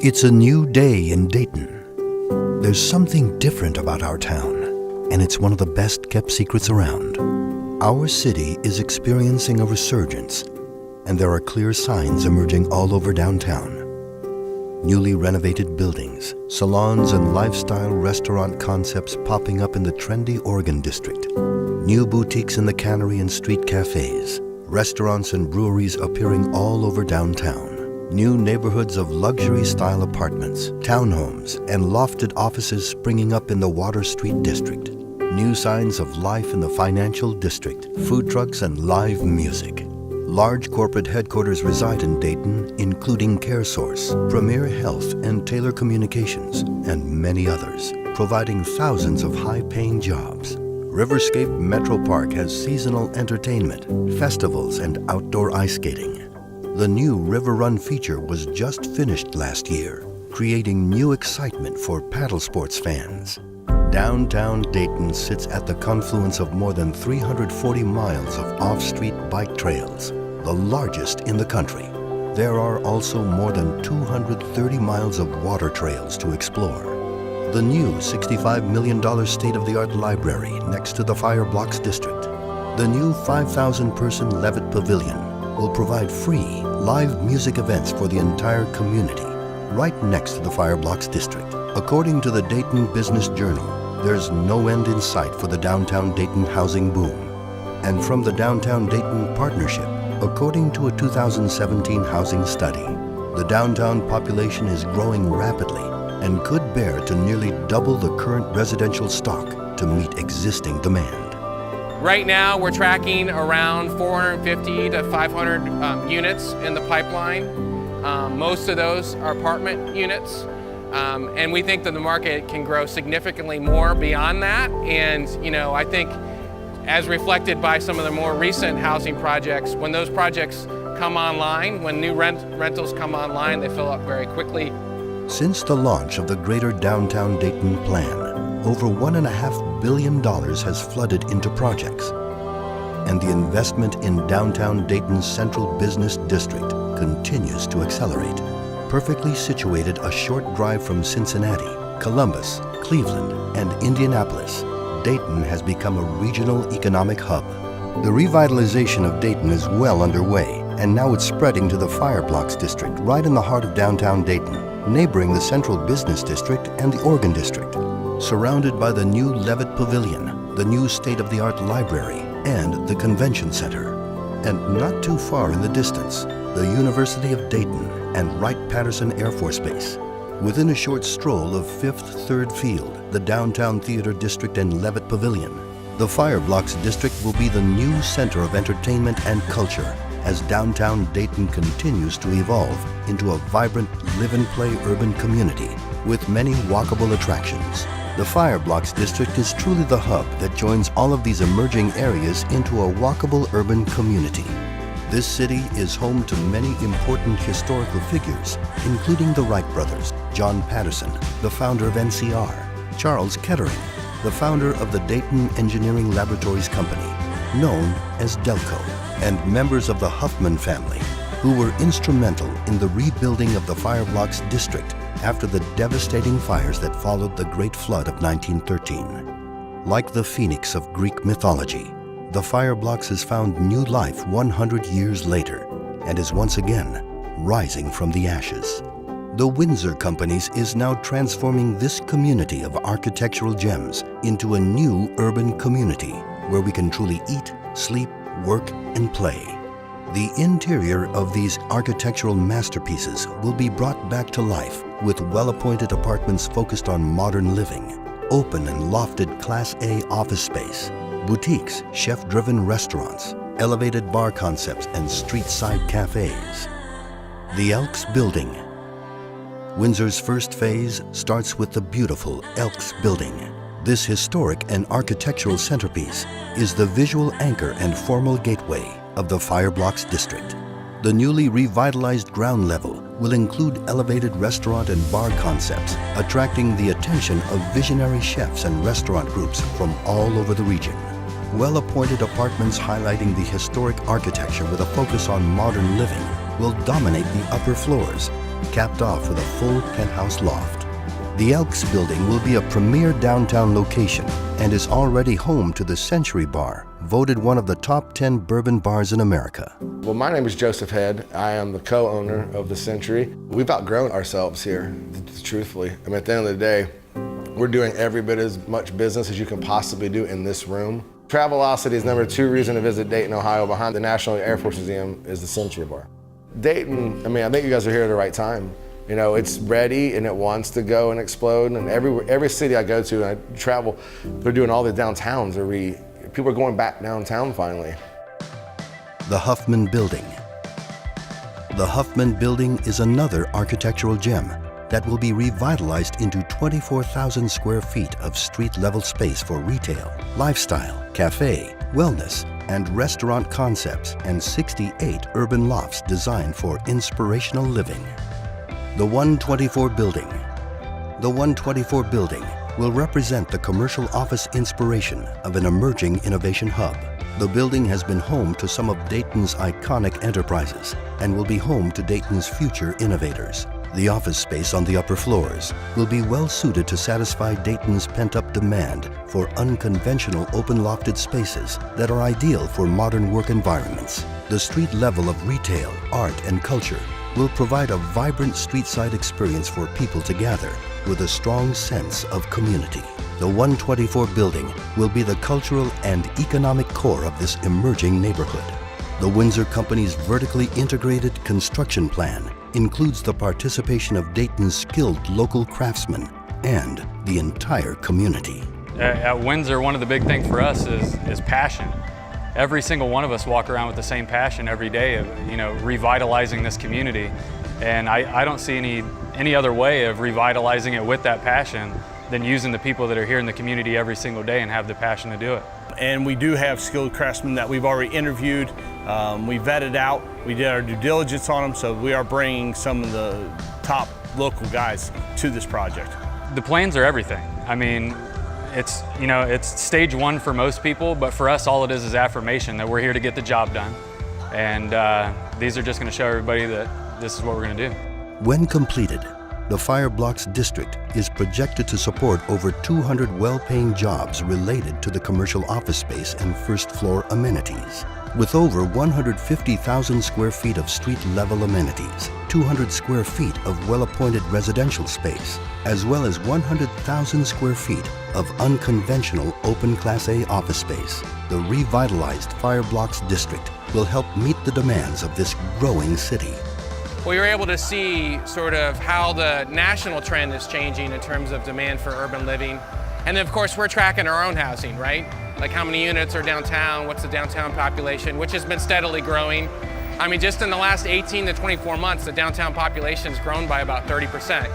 It's a new day in Dayton. There's something different about our town, and it's one of the best kept secrets around. Our city is experiencing a resurgence, and there are clear signs emerging all over downtown. Newly renovated buildings, salons, and lifestyle restaurant concepts popping up in the trendy Oregon district. New boutiques in the Cannery and street cafés. Restaurants and breweries appearing all over downtown. New neighborhoods of luxury-style apartments, townhomes, and lofted offices springing up in the Water Street district. New signs of life in the financial district, food trucks and live music. Large corporate headquarters reside in Dayton, including CareSource, Premier Health, and Taylor Communications, and many others, providing thousands of high-paying jobs. RiverScape MetroPark has seasonal entertainment, festivals, and outdoor ice skating. The new River Run feature was just finished last year, creating new excitement for paddle sports fans. Downtown Dayton sits at the confluence of more than 340 miles of off-street bike trails, the largest in the country. There are also more than 230 miles of water trails to explore. The new $65 million state-of-the-art library next to the Fire Blocks District. The new 5,000-person Levitt Pavilion will provide free, live music events for the entire community, right next to the Fire Blocks District. According to the Dayton Business Journal, there's no end in sight for the downtown Dayton housing boom. And from the Downtown Dayton Partnership, according to a 2017 housing study, the downtown population is growing rapidly and could bear to nearly double the current residential stock to meet existing demand. Right now, we're tracking around 450 to 500 units in the pipeline. Most of those are apartment units. And we think that the market can grow significantly more beyond that. And I think as reflected by some of the more recent housing projects, when those projects come online, when new rentals come online, they fill up very quickly. Since the launch of the Greater Downtown Dayton Plan, over $1.5 billion has flooded into projects. And the investment in downtown Dayton's Central Business District continues to accelerate. Perfectly situated a short drive from Cincinnati, Columbus, Cleveland, and Indianapolis, Dayton has become a regional economic hub. The revitalization of Dayton is well underway, and now it's spreading to the Fire Blocks District right in the heart of downtown Dayton, neighboring the Central Business District and the Oregon District. Surrounded by the new Levitt Pavilion, the new state-of-the-art library, and the convention center. And not too far in the distance, the University of Dayton and Wright-Patterson Air Force Base. Within a short stroll of 5th Third Field, the Downtown Theater District and Levitt Pavilion, the Fire Blocks District will be the new center of entertainment and culture as downtown Dayton continues to evolve into a vibrant live-and-play urban community with many walkable attractions. The Fire Blocks District is truly the hub that joins all of these emerging areas into a walkable urban community. This city is home to many important historical figures, including the Wright brothers, John Patterson, the founder of NCR, Charles Kettering, the founder of the Dayton Engineering Laboratories Company, known as Delco, and members of the Huffman family, who were instrumental in the rebuilding of the Fire Blocks District after the devastating fires that followed the Great Flood of 1913. Like the phoenix of Greek mythology, the Fire Blocks has found new life 100 years later and is once again rising from the ashes. The Windsor Companies is now transforming this community of architectural gems into a new urban community where we can truly eat, sleep, work, and play. The interior of these architectural masterpieces will be brought back to life with well-appointed apartments focused on modern living, open and lofted Class A office space, boutiques, chef-driven restaurants, elevated bar concepts, and street-side cafes. The Elks Building. Windsor's first phase starts with the beautiful Elks Building. This historic and architectural centerpiece is the visual anchor and formal gateway of the Fire Blocks District. The newly revitalized ground level will include elevated restaurant and bar concepts, attracting the attention of visionary chefs and restaurant groups from all over the region. Well-appointed apartments highlighting the historic architecture with a focus on modern living will dominate the upper floors, capped off with a full penthouse loft. The Elks building will be a premier downtown location and is already home to the Century Bar, voted one of the top 10 bourbon bars in America. Well, my name is Joseph Head. I am the co-owner of the Century. We've outgrown ourselves here, truthfully. I mean, at the end of the day, we're doing every bit as much business as you can possibly do in this room. Travelocity's number 2 reason to visit Dayton, Ohio, behind the National Air Force Museum, is the Century Bar. Dayton, I mean, I think you guys are here at the right time. You know, it's ready and it wants to go and explode. And every city I go to and I travel, they're doing all the downtowns. People are going back downtown finally. The Huffman Building. The Huffman Building is another architectural gem that will be revitalized into 24,000 square feet of street-level space for retail, lifestyle, cafe, wellness, and restaurant concepts, and 68 urban lofts designed for inspirational living. The 124 Building. The 124 Building will represent the commercial office inspiration of an emerging innovation hub. The building has been home to some of Dayton's iconic enterprises and will be home to Dayton's future innovators. The office space on the upper floors will be well suited to satisfy Dayton's pent-up demand for unconventional open lofted spaces that are ideal for modern work environments. The street level of retail, art, and culture will provide a vibrant street-side experience for people to gather with a strong sense of community. The 124 Building will be the cultural and economic core of this emerging neighborhood. The Windsor Company's vertically integrated construction plan includes the participation of Dayton's skilled local craftsmen and the entire community. At Windsor, one of the big things for us is passion. Every single one of us walk around with the same passion every day of, you know, revitalizing this community. And I don't see any other way of revitalizing it with that passion than using the people that are here in the community every single day and have the passion to do it. And we do have skilled craftsmen that we've already interviewed. We vetted out, we did our due diligence on them, so we are bringing some of the top local guys to this project. The plans are everything. I mean, it's stage one for most people, but for us, all it is affirmation that we're here to get the job done. And these are just going to show everybody that this is what we're going to do. When completed, the Fire Blocks District is projected to support over 200 well-paying jobs related to the commercial office space and first-floor amenities. With over 150,000 square feet of street-level amenities, 200 square feet of well-appointed residential space, as well as 100,000 square feet of unconventional open Class A office space, the revitalized Fire Blocks District will help meet the demands of this growing city. Well, you're able to see sort of how the national trend is changing in terms of demand for urban living. And then of course we're tracking our own housing, right? Like how many units are downtown, what's the downtown population, which has been steadily growing. I mean, just in the last 18 to 24 months, the downtown population has grown by about 30%,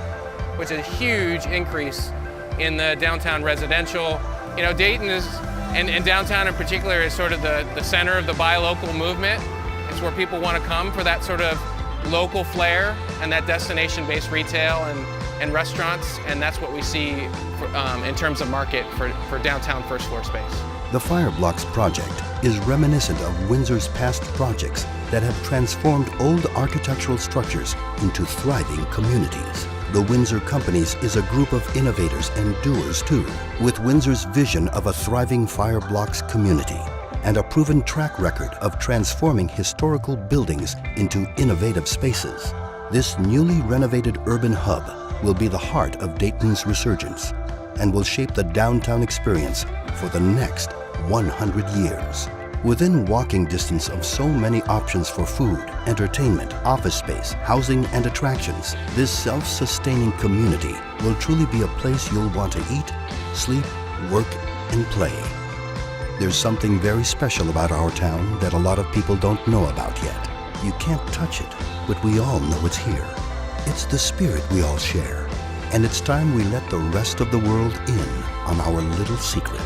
which is a huge increase in the downtown residential. You know, Dayton is, and downtown in particular, is sort of the center of the buy local movement. It's where people want to come for that sort of local flair and that destination-based retail and restaurants, and that's what we see for, in terms of market for downtown first floor space. The Fire Blocks project is reminiscent of Windsor's past projects that have transformed old architectural structures into thriving communities. The Windsor Companies is a group of innovators and doers too, with Windsor's vision of a thriving Fire Blocks community and a proven track record of transforming historical buildings into innovative spaces. This newly renovated urban hub will be the heart of Dayton's resurgence and will shape the downtown experience for the next 100 years. Within walking distance of so many options for food, entertainment, office space, housing, and attractions, this self-sustaining community will truly be a place you'll want to eat, sleep, work, and play. There's something very special about our town that a lot of people don't know about yet. You can't touch it, but we all know it's here. It's the spirit we all share, and it's time we let the rest of the world in on our little secret.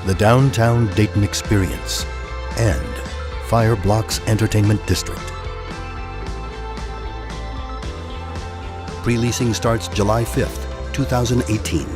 The Downtown Dayton Experience and Fire Blocks Entertainment District. Pre-leasing starts July 5th, 2018.